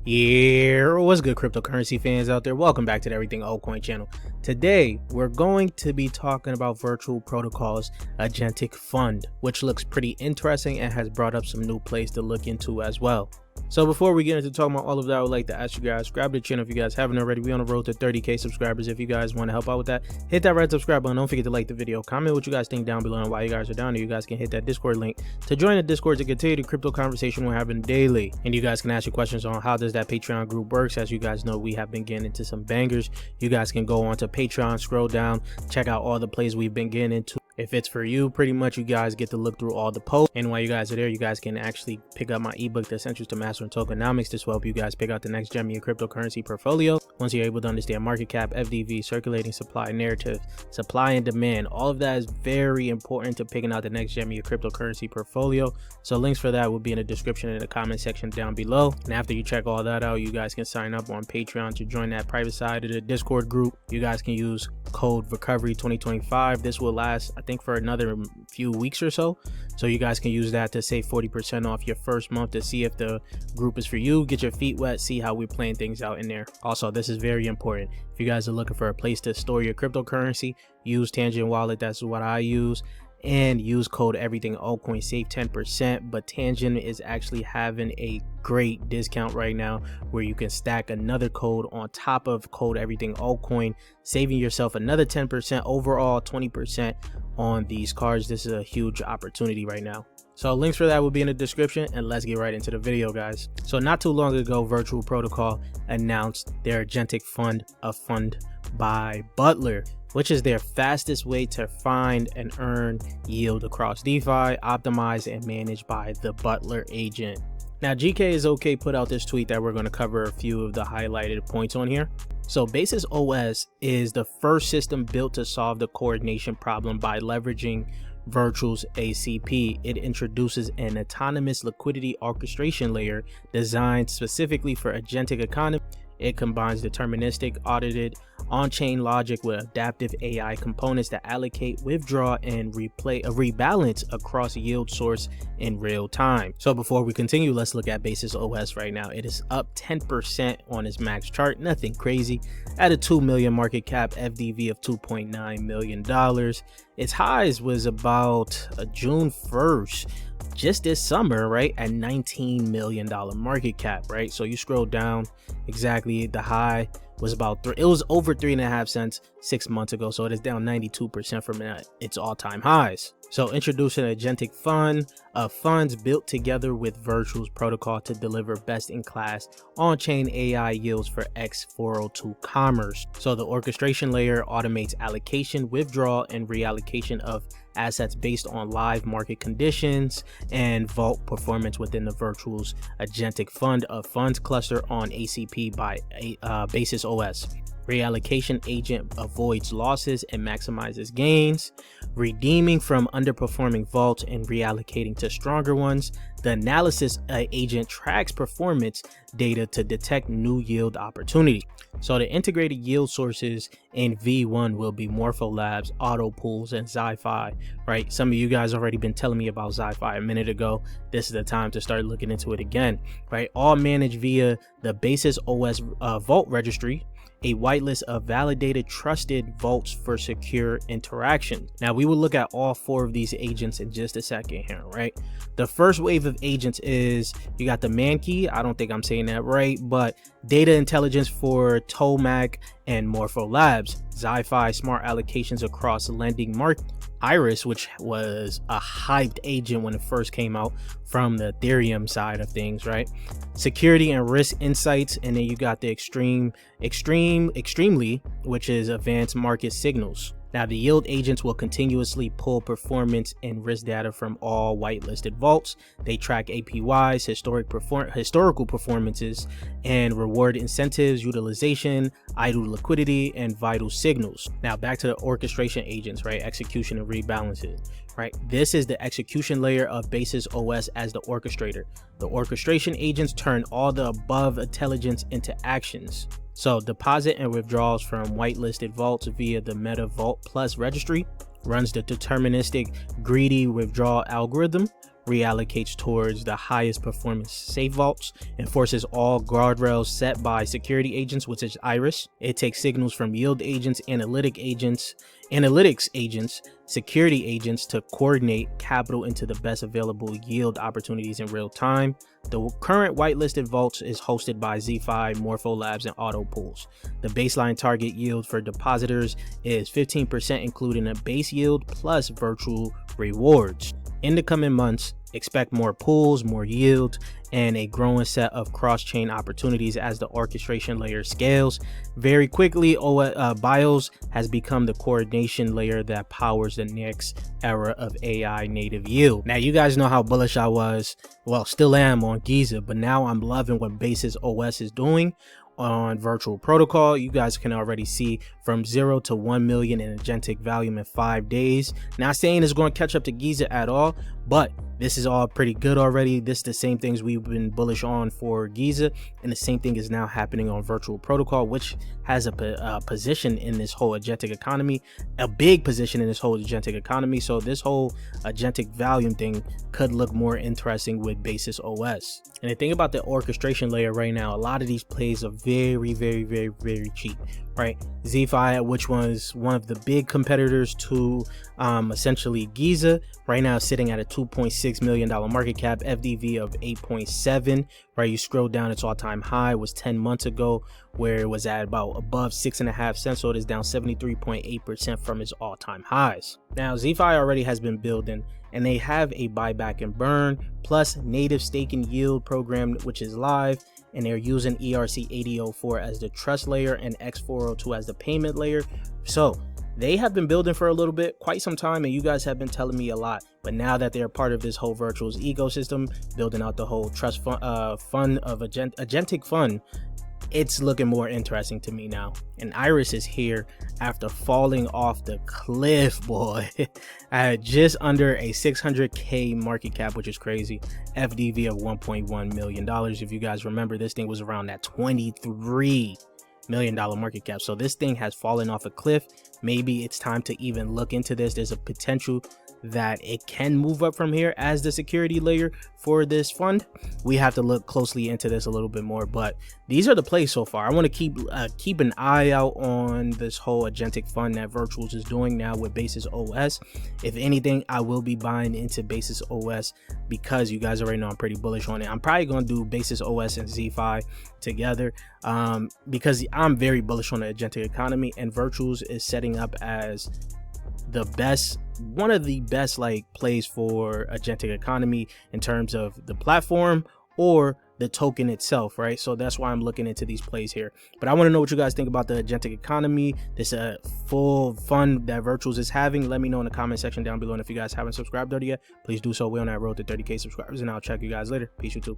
Yeah, what's good, cryptocurrency fans out there? Welcome back to the Everything Altcoin channel. Today, we're going to be talking about Virtual Protocol's Agentic Fund, which looks pretty interesting and has brought up some new plays to look into as well. So before we get into talking about all of that, I would like to ask you guys, subscribe to the channel if you guys haven't already. We're on the road to 30k subscribers. If you guys want to help out with that, hit that red subscribe button. Don't forget to like the video, comment what you guys think down below, and while you guys are down there, you guys can hit that Discord link to join the Discord to continue the crypto conversation we're having daily. And you guys can ask your questions on how does that Patreon group works. As you guys know, we have been getting into some bangers. You guys can go on to Patreon, scroll down, check out all the plays we've been getting into. If it's for you, pretty much you guys get to look through all the posts, and while you guys are there, you guys can actually pick up my ebook, The Essentials to Mastering Tokenomics. This will help you guys pick out the next gem in your cryptocurrency portfolio. Once you're able to understand market cap, FDV, circulating supply narrative, supply and demand, all of that is very important to picking out the next gem in your cryptocurrency portfolio. So links for that will be in the description in the comment section down below. And after you check all that out, you guys can sign up on Patreon to join that private side of the Discord group. You guys can use code recovery 2025. This will last, I think, for another few weeks or so you guys can use that to save 40% off your first month to see if the group is for you. Get your feet wet, see how we're playing things out in there. Also, this is very important. If you guys are looking for a place to store your cryptocurrency, use Tangent Wallet. That's what I use. And use code everything altcoin, save 10%. But Tangent is actually having a great discount right now where you can stack another code on top of code everything altcoin, saving yourself another 10%, overall 20% on these cards. This is a huge opportunity right now. So links for that will be in the description, and let's get right into the video, guys. So not too long ago, Virtual Protocol announced their Agentic Fund, a fund by Butler, which is their fastest way to find and earn yield across DeFi, optimized and managed by the Butler agent. Now, GK is okay put out this tweet that we're going to cover a few of the highlighted points on here. So Basis OS is the first system built to solve the coordination problem by leveraging Virtual's ACP. It introduces an autonomous liquidity orchestration layer designed specifically for agentic economy. It combines deterministic, audited, on-chain logic with adaptive AI components that allocate, withdraw, and rebalance across yield source in real time. So before we continue, let's look at Basis OS right now. It is up 10% on its max chart, nothing crazy, at a 2 million market cap, FDV of $2.9 million. Its highs was about June 1st, just this summer, right, at $19 million market cap, right? So you scroll down, exactly, the high was about it was over 3.5 cents 6 months ago, so it is down 92% from its all-time highs. So introducing an Agentic Fund, funds built together with Virtual's protocol to deliver best-in-class on-chain AI yields for X402 commerce. So the orchestration layer automates allocation, withdrawal, and reallocation of assets based on live market conditions and vault performance within the Virtual's Agentic Fund, a funds cluster on ACP by Basis OS. Reallocation agent avoids losses and maximizes gains, redeeming from underperforming vaults and reallocating to stronger ones. The analysis agent tracks performance data to detect new yield opportunity. So the integrated yield sources in V1 will be Morpho Labs, Auto Pools, and Zi-Fi, right? Some of you guys already been telling me about Zi-Fi a minute ago. This is the time to start looking into it again, right? All managed via the Basis OS Vault Registry, a whitelist of validated, trusted vaults for secure interaction. Now, we will look at all 4 of these agents in just a second here, right? The first wave of agents is, you got the man key, I don't think I'm saying that right, but data intelligence for Tomac and Morpho Labs, Zi-Fi smart allocations across lending market, Iris, which was a hyped agent when it first came out from the Ethereum side of things, right? Security and risk insights, and then you got the extremely, which is advanced market signals. Now, the yield agents will continuously pull performance and risk data from all whitelisted vaults. They track APYs, historical performances, and reward incentives, utilization, idle liquidity, and vital signals. Now, back to the orchestration agents, right? Execution and rebalances, right? This is the execution layer of Basis OS as the orchestrator. The orchestration agents turn all the above intelligence into actions. So deposit and withdrawals from whitelisted vaults via the Meta Vault Plus registry, runs the deterministic greedy withdrawal algorithm, reallocates towards the highest performance safe vaults, enforces all guardrails set by security agents, which is Iris. It takes signals from yield agents, analytics agents, security agents to coordinate capital into the best available yield opportunities in real time. The current whitelisted vaults is hosted by ZFi, Morpho Labs, and Auto Pools. The baseline target yield for depositors is 15%, including a base yield plus virtual rewards. In the coming months, expect more pools, more yield, and a growing set of cross-chain opportunities as the orchestration layer scales. Very quickly, BIOS has become the coordination layer that powers the next era of AI native yield. Now, you guys know how bullish I was, well, still am on Giza, but now I'm loving what Basis OS is doing on virtual protocol. You guys can already see from 0 to 1 million in agentic volume in 5 days. Not saying it's going to catch up to Giza at all, but this is all pretty good already. This is the same things we've been bullish on for Giza, and the same thing is now happening on virtual protocol, which has a position in this whole agentic economy, a big position in this whole agentic economy. So this whole agentic volume thing could look more interesting with Basis OS. And the thing about the orchestration layer right now, a lot of these plays are very cheap, right? ZFi, which was one of the big competitors to essentially Giza, right now sitting at a $2.6 million market cap, FDV of 8.7, right? You scroll down, its all-time high was 10 months ago, where it was at about above 6.5 cents, so it is down 73.8% from its all-time highs. Now, ZFi already has been building, and they have a buyback and burn plus native staking yield program, which is live, and they're using ERC8004 as the trust layer and X402 as the payment layer. So they have been building for a little bit, quite some time, and you guys have been telling me a lot. But now that they're part of this whole virtuals ecosystem, building out the whole trust fund of agentic fund, it's looking more interesting to me now. And Iris is here after falling off the cliff, boy, at just under a 600k market cap, which is crazy. FDV of $1.1 million. If you guys remember, this thing was around that $23 million market cap. So this thing has fallen off a cliff. Maybe it's time to even look into this. There's a potential that it can move up from here as the security layer for this fund. We have to look closely into this a little bit more, but these are the plays so far. I want to keep an eye out on this whole agentic fund that Virtuals is doing now with Basis OS. If anything, I will be buying into Basis OS because you guys already know I'm pretty bullish on it. I'm probably going to do Basis OS and ZFi together because I'm very bullish on the agentic economy, and Virtuals is setting up as the best, one of the best like plays for agentic economy in terms of the platform or the token itself, right? So that's why I'm looking into these plays here. But I want to know what you guys think about the agentic economy, this full fun that Virtuals is having. Let me know in the comment section down below, and if you guys haven't subscribed already yet, please do so. We're on that road to 30k subscribers, and I'll check you guys later. Peace, YouTube.